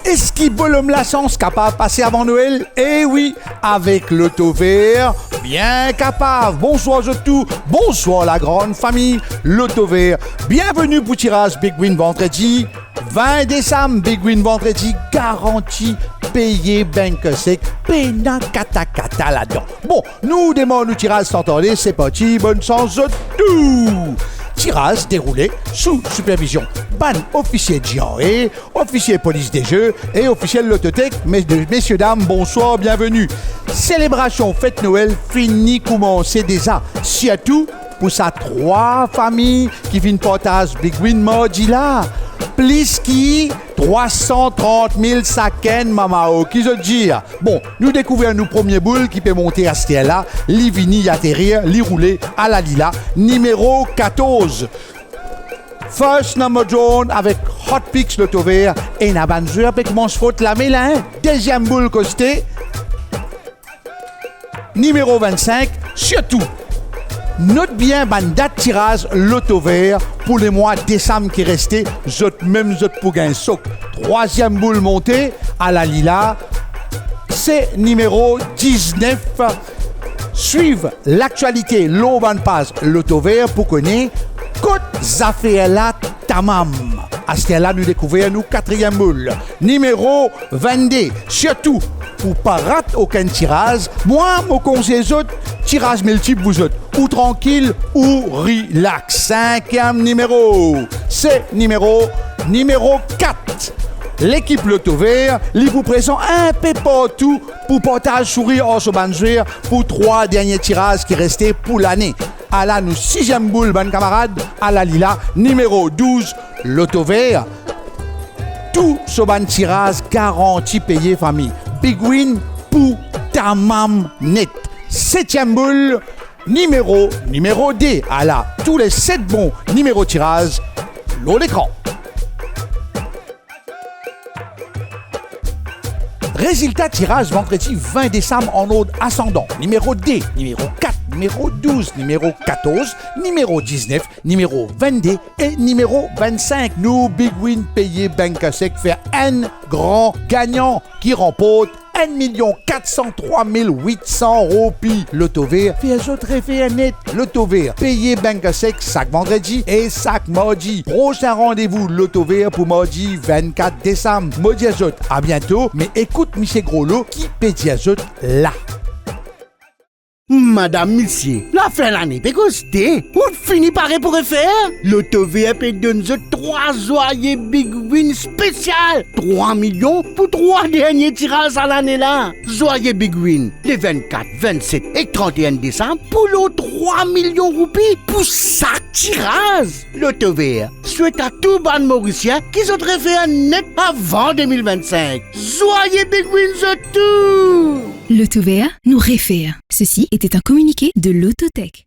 Est-ce qu'il bolome la chance capable de passer avant Noël? Eh oui, avec l'auto vert, bien capable. Bonsoir à tous, bonsoir la grande famille, l'auto vert. Bienvenue pour tirage Big Win vendredi. 20 décembre, Big Win vendredi, garantie, payé, banque sec, pena kata kata là-dedans. Bon, nous démarrons le tirage sans tarder, c'est parti, bonne chance à tout. Tirage déroulé sous supervision. Ban officier GRE, officier police des jeux et officier de l'autothèque. Messieurs, dames, bonsoir, bienvenue. Célébration fête Noël finie commencer déjà. Surtout pour sa 3 familles qui viennent partager Big Win mardi là. Plus qui 330 000 saken mamao, qui se dire. Bon, nous découvrons nos premiers boules qui peut monter à ce là, li vini atterrir, li rouler à la lila, numéro 14. First number jaune avec Hot Pix l'auto vert et na banjure avec manche faute la mélin. Deuxième boule costée. Numéro 25, surtout. Note bien ban date tirage l'auto vert pour les mois décembre qui restaient, même pour gagner soc. Troisième boule montée à la lila, c'est numéro 19. Suivre l'actualité, l'eau ban passe l'auto vert pour connaître Côte Zaféela Tamam. À ce là nous découvrons nous 4e boule. Numéro 22. Surtout, pour pas rater aucun tirage, moi, mon conseil autres, tirage multiple vous autres. Ou tranquille, ou relax. 5e numéro. C'est numéro 4. L'équipe Loto Vert, il vous présente un peu partout pour partage sourire en sobanjouir pour 3 derniers tirages qui restaient pour l'année. À la nous 6e boule, bonne camarade, à la lila, numéro 12, Loto Vert. Tout ce ban tirage garanti payé famille. Big Win pour Tamam net. 7e boule, numéro D. À la tous les 7 bons numéros tirage, l'eau l'écran. Résultat tirage vendredi 20 décembre en ordre ascendant. Numéro D, numéro 4, numéro 12, numéro 14, numéro 19, numéro 22 et numéro 25. Nous, Big Win payé banque sec fait un grand gagnant qui remporte 1 403 800 roupies. L'auto vert fait autre effet net. L'auto vert payé banque sec chaque vendredi et chaque mardi. Prochain rendez-vous l'auto vert pour mardi 24 décembre. Maudit azot, à bientôt. Mais écoute Michel Groslo qui pédit azot là. Madame, monsieur, la fin de l'année peut coster. On finit par pour faire. L'auto VP donne 3 joyeux Big Win spécial. 3 millions pour 3 derniers tirages à l'année là. Joyeux Big Win, les 24, 27 et 31 décembre pour l'autre 3 millions roupies pour chaque tirage. L'auto VR souhaite à tout ban mauricien qui se réfère net avant 2025. Joyeux Big Win de tout. L'Auto-VR nous réfère. Ceci était un communiqué de l'Autotech.